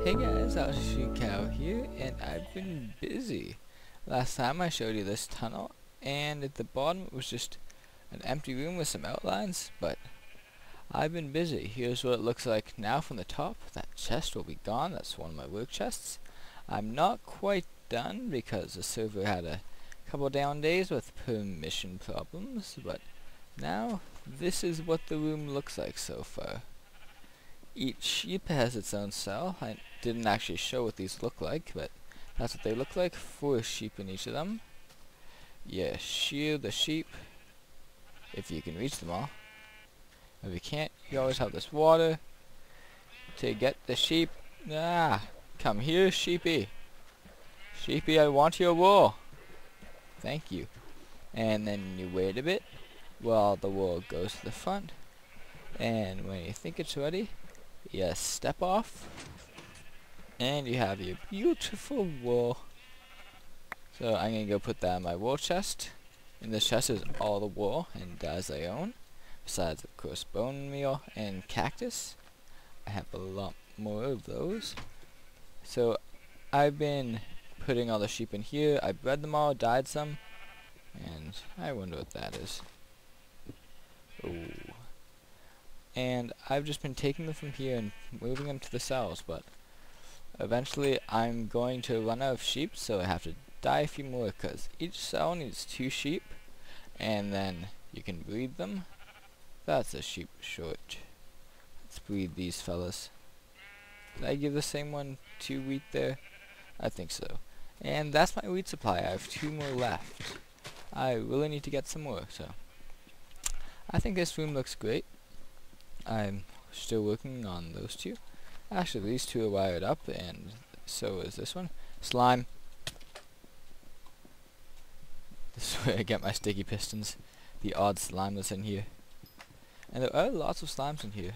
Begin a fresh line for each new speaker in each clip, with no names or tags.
Hey guys, AltitudeCow here, and I've been busy. Last time I showed you this tunnel, and at the bottom it was just an empty room with some outlines, but I've been busy. Here's what it looks like now from the top. That chest will be gone. That's one of my work chests. I'm not quite done because the server had a couple down days with permission problems, but now this is what the room looks like so far. Each sheep has its own cell. I didn't actually show what these look like, but that's what they look like. 4 sheep in each of them. Yeah, shear the sheep if you can reach them all. If you can't, you always have this water to get the sheep. Come here, sheepy. Sheepy, I want your wool. Thank you. And then you wait a bit while the wool goes to the front. And when you think it's ready, you step off, and you have your beautiful wool. So I'm going to go put that in my wool chest. In this chest is all the wool and dyes I own, besides of course bone meal and cactus. I have a lot more of those. So I've been putting all the sheep in here. I bred them all, dyed some, and I wonder what that is. Ooh. And I've just been taking them from here and moving them to the cells, but eventually I'm going to run out of sheep, so I have to dye a few more, because each cell needs 2 sheep, and then you can breed them. That's a sheep short. Let's breed these fellas. Did I give the same one 2 wheat there? I think so. And that's my wheat supply. I have 2 more left. I really need to get some more, so I think this room looks great. I'm still working on those 2. Actually, these 2 are wired up, and so is this one. Slime. This is where I get my sticky pistons. The odd slime that's in here. And there are lots of slimes in here.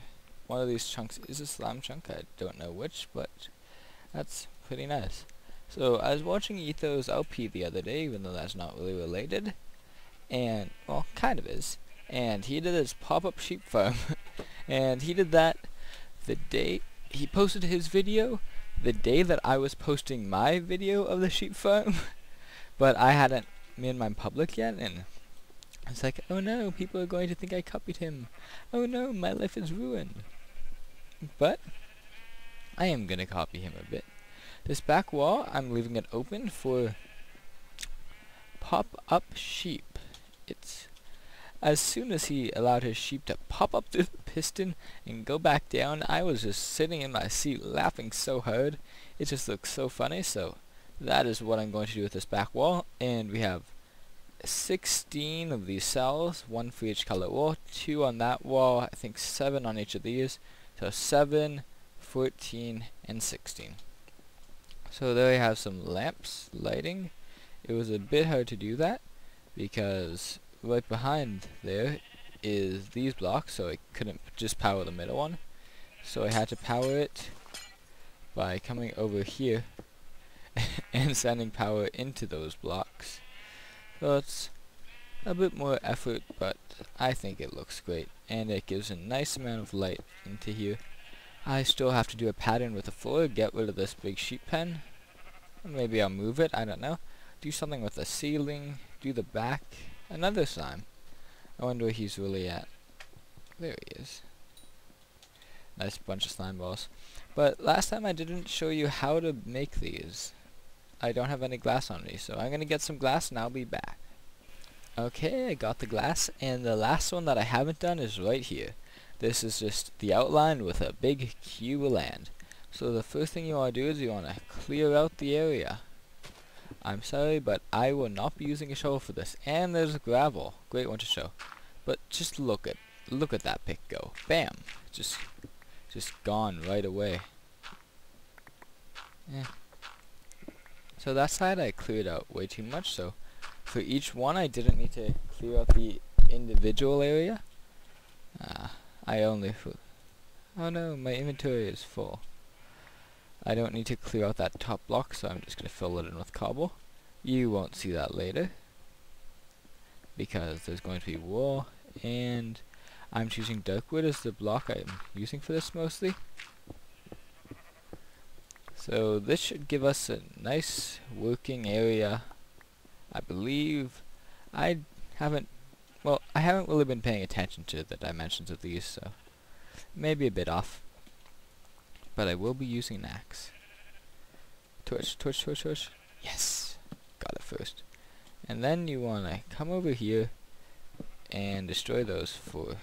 One of these chunks is a slime chunk. I don't know which, but that's pretty nice. So, I was watching Etho's LP the other day, even though that's not really related. And, well, kind of is. And he did his pop-up sheep farm. And he did that the day he posted his video, the day that I was posting my video of the sheep farm. But I hadn't made mine public yet, and I was like, oh no, people are going to think I copied him. Oh no, my life is ruined. But I am going to copy him a bit. This back wall, I'm leaving it open for pop-up sheep. It's as soon as he allowed his sheep to pop up through the piston and go back down, I was just sitting in my seat laughing so hard. It just looks so funny, so that is what I'm going to do with this back wall. And we have 16 of these cells, 1 for each color wall, 2 on that wall, I think 7 on each of these. So 7, 14, and 16. So there we have some lamps lighting. It was a bit hard to do that because right behind there is these blocks, so I couldn't just power the middle one. So I had to power it by coming over here and sending power into those blocks. So it's a bit more effort, but I think it looks great, and it gives a nice amount of light into here. I still have to do a pattern with the floor, get rid of this big sheep pen. Maybe I'll move it, I don't know. Do something with the ceiling, do the back. Another slime. I wonder where he's really at. There he is. Nice bunch of slime balls. But last time I didn't show you how to make these. I don't have any glass on me, so I'm going to get some glass and I'll be back. Okay, I got the glass, and the last one that I haven't done is right here. This is just the outline with a big cube of land. So the first thing you want to do is you want to clear out the area. I'm sorry, but I will not be using a shovel for this. And there's gravel. Great one to show. But just look at that pick go. Bam! Just gone right away. So that side I cleared out way too much, so for each one I didn't need to clear out the individual area. Oh no, my inventory is full. I don't need to clear out that top block, so I'm just going to fill it in with cobble. You won't see that later, because there's going to be wool, and I'm choosing dark wood as the block I'm using for this mostly. So this should give us a nice working area. I believe I haven't really been paying attention to the dimensions of these, so maybe a bit off. But I will be using an axe. Torch, torch, torch, torch. Yes! Got it first. And then you want to come over here and destroy those for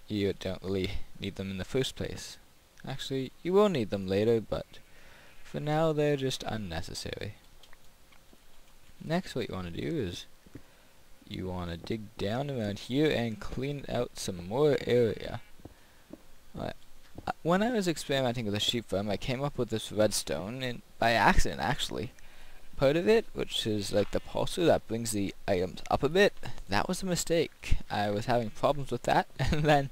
you don't really need them in the first place. Actually, you will need them later, but for now they're just unnecessary. Next, what you want to do is you want to dig down around here and clean out some more area. When I was experimenting with a sheep farm, I came up with this redstone, and by accident actually. Part of it, which is like the pulser that brings the items up a bit, that was a mistake. I was having problems with that, and then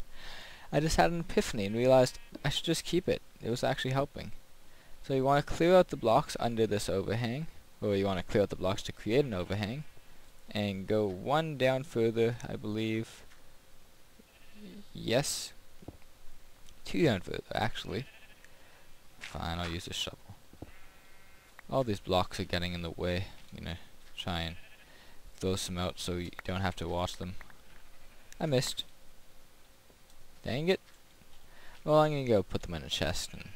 I just had an epiphany and realized I should just keep it. It was actually helping. So you want to clear out the blocks under this overhang, or you want to clear out the blocks to create an overhang, and go one down further, I believe. Yes. 2 down further, actually. Fine, I'll use a shovel. All these blocks are getting in the way. I'm gonna try and throw some out so you don't have to watch them. I missed. Dang it. Well, I'm gonna go put them in a chest and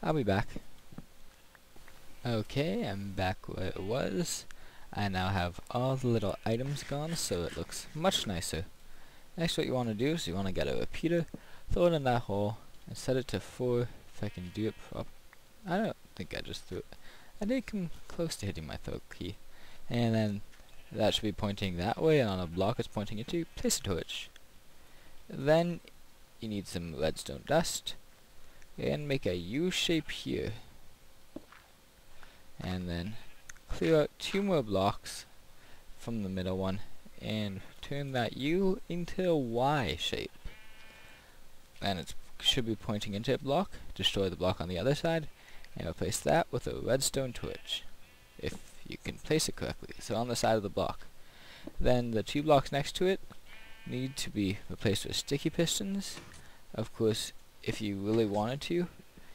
I'll be back. Okay, I'm back where it was. I now have all the little items gone, so it looks much nicer. Next, what you want to do is you want to get a repeater, throw it in that hole, and set it to 4 if I can do it properly. I don't think I just threw it. I did come close to hitting my throw key. And then that should be pointing that way, and on a block it's pointing it to. Place a torch. Then you need some redstone dust, and make a U shape here. And then clear out 2 more blocks from the middle one, and turn that U into a Y shape. And it should be pointing into a block. Destroy the block on the other side, and replace that with a redstone torch, if you can place it correctly. So on the side of the block. Then the 2 blocks next to it need to be replaced with sticky pistons. Of course, if you really wanted to,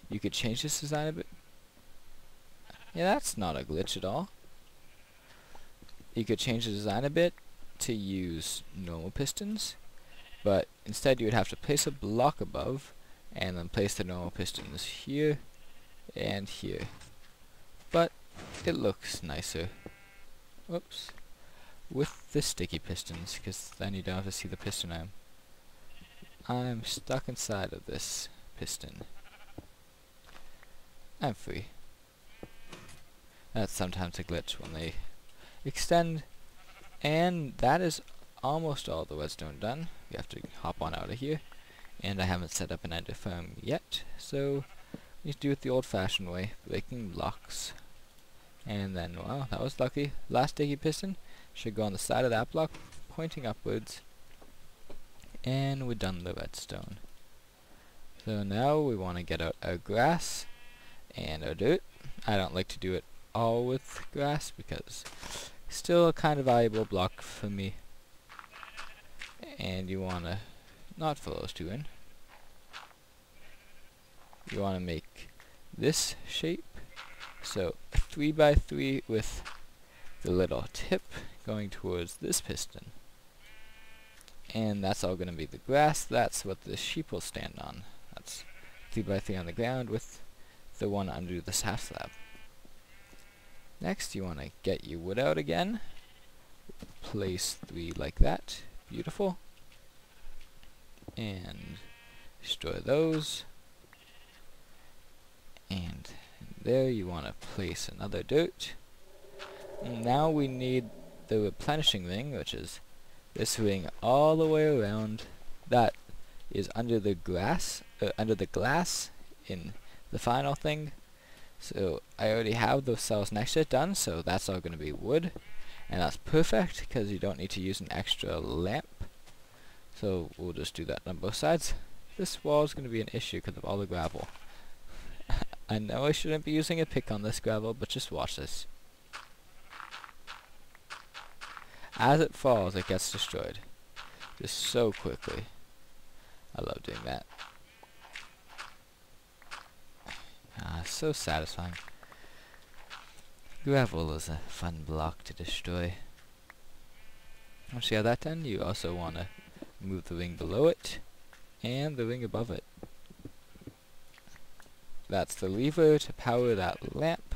you could change this design a bit. Yeah, that's not a glitch at all. You could change the design a bit to use normal pistons, but instead you would have to place a block above and then place the normal pistons here and here. But it looks nicer. Whoops. With the sticky pistons, because then you don't have to see the piston arm. I'm stuck inside of this piston. I'm free. That's sometimes a glitch when they extend. And that is almost all the redstone done. We have to hop on out of here. And I haven't set up an ender farm yet, so we need to do it the old-fashioned way, breaking blocks. And then, wow, that was lucky. Last sticky piston should go on the side of that block, pointing upwards. And we're done the redstone. So now we want to get out our grass and our dirt. I don't like to do it all with grass because it's still a kind of valuable block for me. And you want to not fill those 2 in. You want to make this shape. So 3 by 3 with the little tip going towards this piston. And that's all going to be the grass. That's what the sheep will stand on. That's 3 by 3 on the ground with the one under this half slab. Next, you want to get your wood out again. Place 3 like that. Beautiful. And destroy those. And there you want to place another dirt. And now we need the replenishing ring, which is this ring all the way around. That is under the glass in the final thing. So I already have those cells next to it done, so that's all going to be wood. And that's perfect because you don't need to use an extra lamp. So we'll just do that on both sides. This wall is going to be an issue because of all the gravel. I know I shouldn't be using a pick on this gravel, but just watch this. As it falls, it gets destroyed. Just so quickly. I love doing that. so satisfying. Gravel is a fun block to destroy. Once you have that done, you also want to move the ring below it and the ring above it. That's the lever to power that lamp.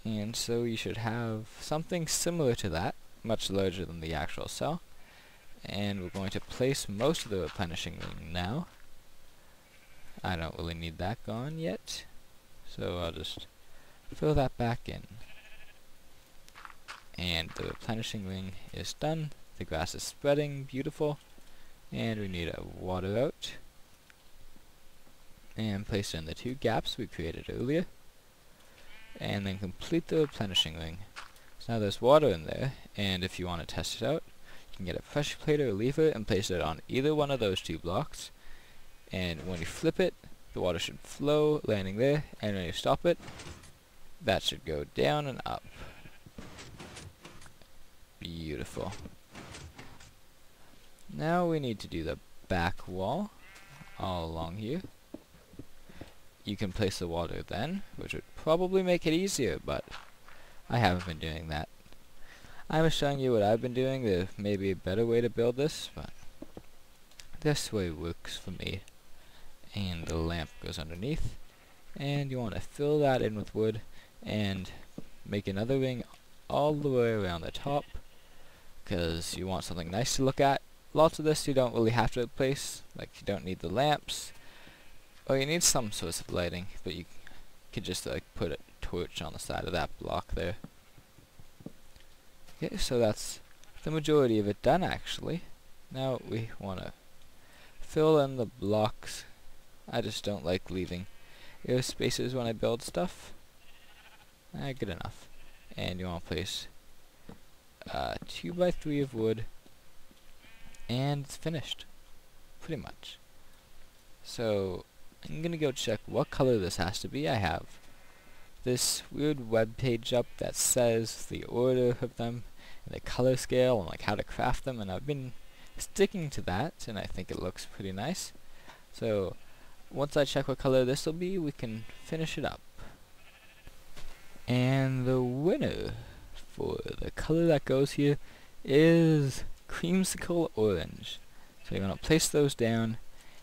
And so you should have something similar to that, much larger than the actual cell. And we're going to place most of the replenishing ring now. I don't really need that gone yet, so I'll just fill that back in. And the replenishing ring is done. The grass is spreading, beautiful. And we need a water out. And place in the 2 gaps we created earlier. And then complete the replenishing ring. So now there's water in there, and if you want to test it out, you can get a pressure plate or a lever and place it on either one of those 2 blocks. And when you flip it, the water should flow, landing there, and when you stop it, that should go down and up. Beautiful. Now we need to do the back wall all along here. You can place the water then, which would probably make it easier, but I haven't been doing that. I'm just showing you what I've been doing. There may be a better way to build this, but this way works for me. And the lamp goes underneath, and you want to fill that in with wood and make another ring all the way around the top, because you want something nice to look at. Lots of this you don't really have to replace, like you don't need the lamps. Well, you need some sorts of lighting, but you could just like put a torch on the side of that block there. Okay, so that's the majority of it done actually. Now we want to fill in the blocks. I just don't like leaving air spaces when I build stuff. Good enough. And you want to place 2 by 3 of wood, and it's finished, pretty much. So I'm gonna go check what color this has to be. I have this weird web page up that says the order of them and the color scale and like how to craft them, and I've been sticking to that, and I think it looks pretty nice. So once I check what color this will be, we can finish it up. And the winner for the color that goes here is creamsicle orange. So you're going to place those down,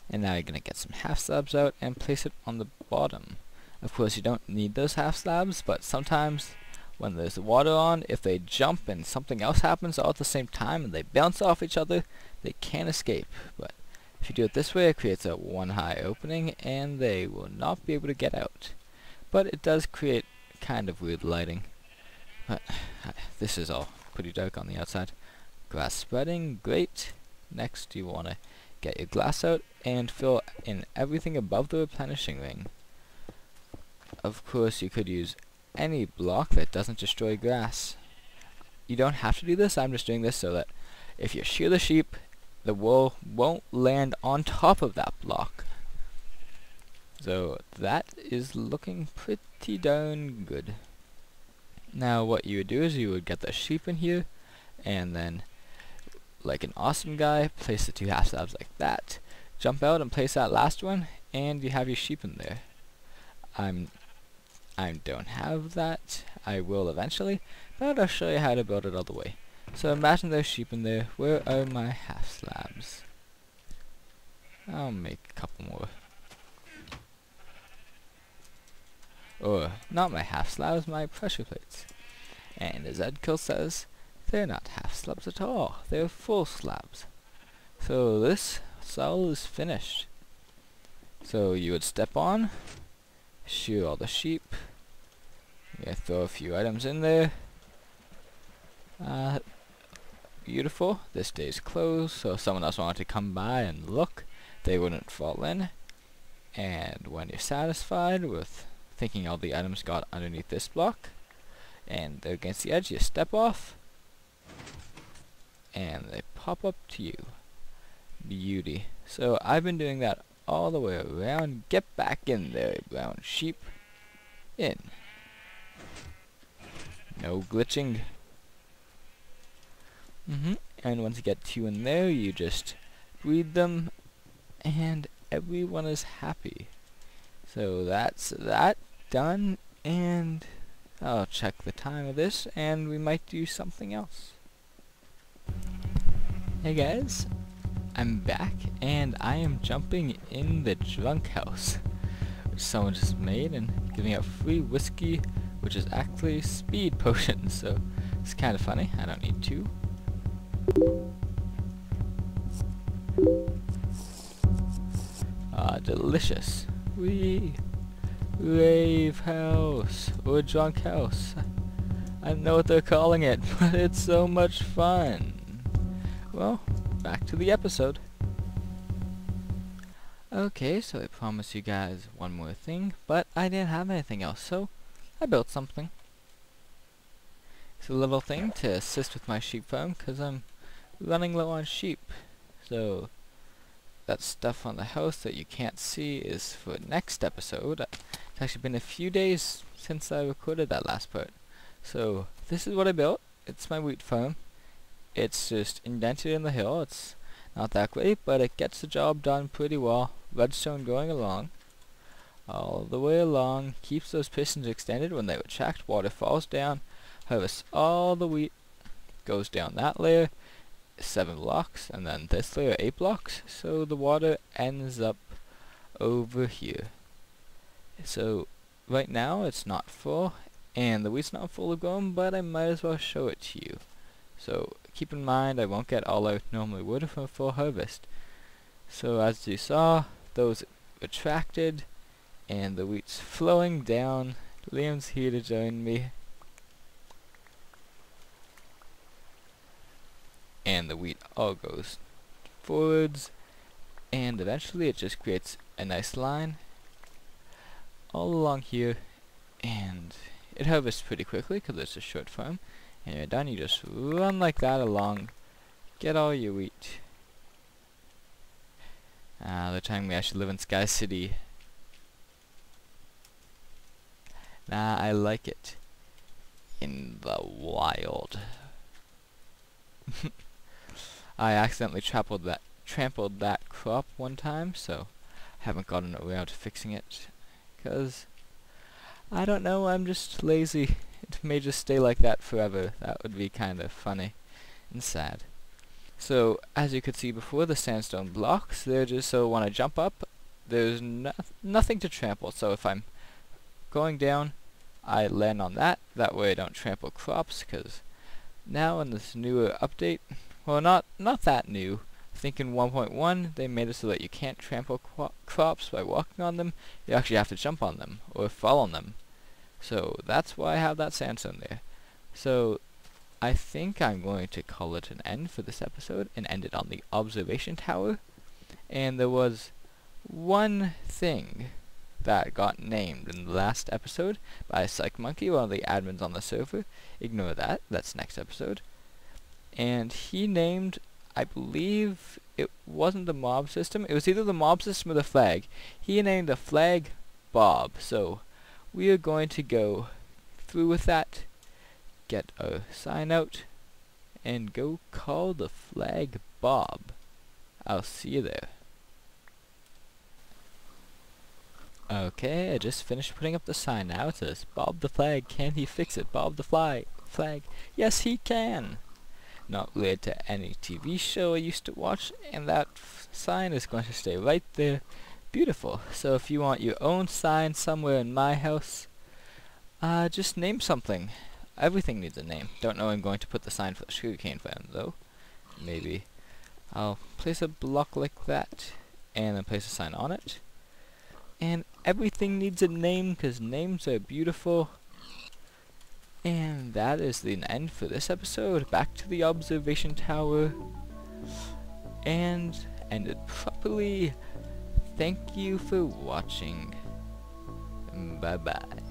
and now you're going to get some half slabs out and place it on the bottom. Of course you don't need those half slabs, but sometimes when there's water on, if they jump and something else happens all at the same time and they bounce off each other, they can't escape. But if you do it this way, it creates a one high opening and they will not be able to get out. But it does create kind of weird lighting. But this is all pretty dark on the outside. Glass spreading, great. Next you want to get your glass out and fill in everything above the replenishing ring. Of course you could use any block that doesn't destroy grass. You don't have to do this, I'm just doing this so that if you shear the sheep, the wool won't land on top of that block. So that is looking pretty darn good. Now what you would do is you would get the sheep in here, and then like an awesome guy, place the 2 half slabs like that, jump out and place that last one, and you have your sheep in there. I don't have that. I will eventually, but I'll show you how to build it all the way. So imagine there's sheep in there. Where are my half slabs? I'll make a couple more. Or, not my half slabs, my pressure plates. And as Edkill says, they're not half slabs at all. They're full slabs. So this cell is finished. So you would step on, shear all the sheep, you throw a few items in there. Beautiful. This stays closed, so if someone else wanted to come by and look, they wouldn't fall in. And when you're satisfied with thinking all the items got underneath this block, and they're against the edge, you step off, and they pop up to you. Beauty. So I've been doing that all the way around. Get back in there, brown sheep. In. No glitching. And once you get 2 in there, you just breed them, and everyone is happy. So that's that done, and I'll check the time of this, and we might do something else. Hey guys, I'm back, and I am jumping in the drunk house, which someone just made, and giving out free whiskey, which is actually speed potions, so it's kind of funny. I don't need two. Delicious. Rave house, or drunk house. I don't know what they're calling it, but it's so much fun. Well, back to the episode. Okay, so I promised you guys one more thing, but I didn't have anything else, so I built something. It's a little thing to assist with my sheep farm, because I'm running low on sheep. So that stuff on the house that you can't see is for next episode. It's actually been a few days since I recorded that last part. So this is what I built. It's my wheat farm. It's just indented in the hill. It's not that great, but it gets the job done pretty well. Redstone going along all the way along, keeps those pistons extended. When they retract, water falls down, harvests all the wheat, goes down that layer, 7 blocks, and then this layer 8 blocks, so the water ends up over here. So right now it's not full, and the wheat's not fully grown, but I might as well show it to you. So keep in mind I won't get all I normally would from a full harvest. So as you saw, those retracted, and the wheat's flowing down. Liam's here to join me. And the wheat all goes forwards, and eventually it just creates a nice line all along here, and it harvests pretty quickly because it's a short farm. And you're done, you just run like that along, get all your wheat. They're telling me I should live in Sky City. Nah, I like it in the wild. I accidentally trampled that crop one time, so I haven't gotten around to fixing it. 'Cause I don't know, I'm just lazy. It may just stay like that forever. That would be kind of funny and sad. So as you could see before, the sandstone blocks, they're just so when I jump up, there's nothing to trample. So if I'm going down, I land on that. That way I don't trample crops, because now in this newer update, well, not that new. I think in 1.1 they made it so that you can't trample crops by walking on them. You actually have to jump on them or fall on them. So that's why I have that sandstone there. So I think I'm going to call it an end for this episode and end it on the observation tower. And there was one thing that got named in the last episode by Psych Monkey, one of the admins on the server. Ignore that, that's next episode. And he named, I believe it wasn't the mob system, it was either the mob system or the flag. He named the flag Bob, so we are going to go through with that, get a sign out, and go call the flag Bob. I'll see you there. Okay, I just finished putting up the sign now. It says, Bob the flag, can he fix it? Bob the flag, yes he can! Not related to any TV show I used to watch, and that sign is going to stay right there. Beautiful. So if you want your own sign somewhere in my house, just name something. Everything needs a name. Don't know I'm going to put the sign for the sugarcane farm though. Maybe I'll place a block like that, and then place a sign on it. And everything needs a name, because names are beautiful. And that is the end for this episode. Back to the observation tower. And ended properly. Thank you for watching. Bye bye.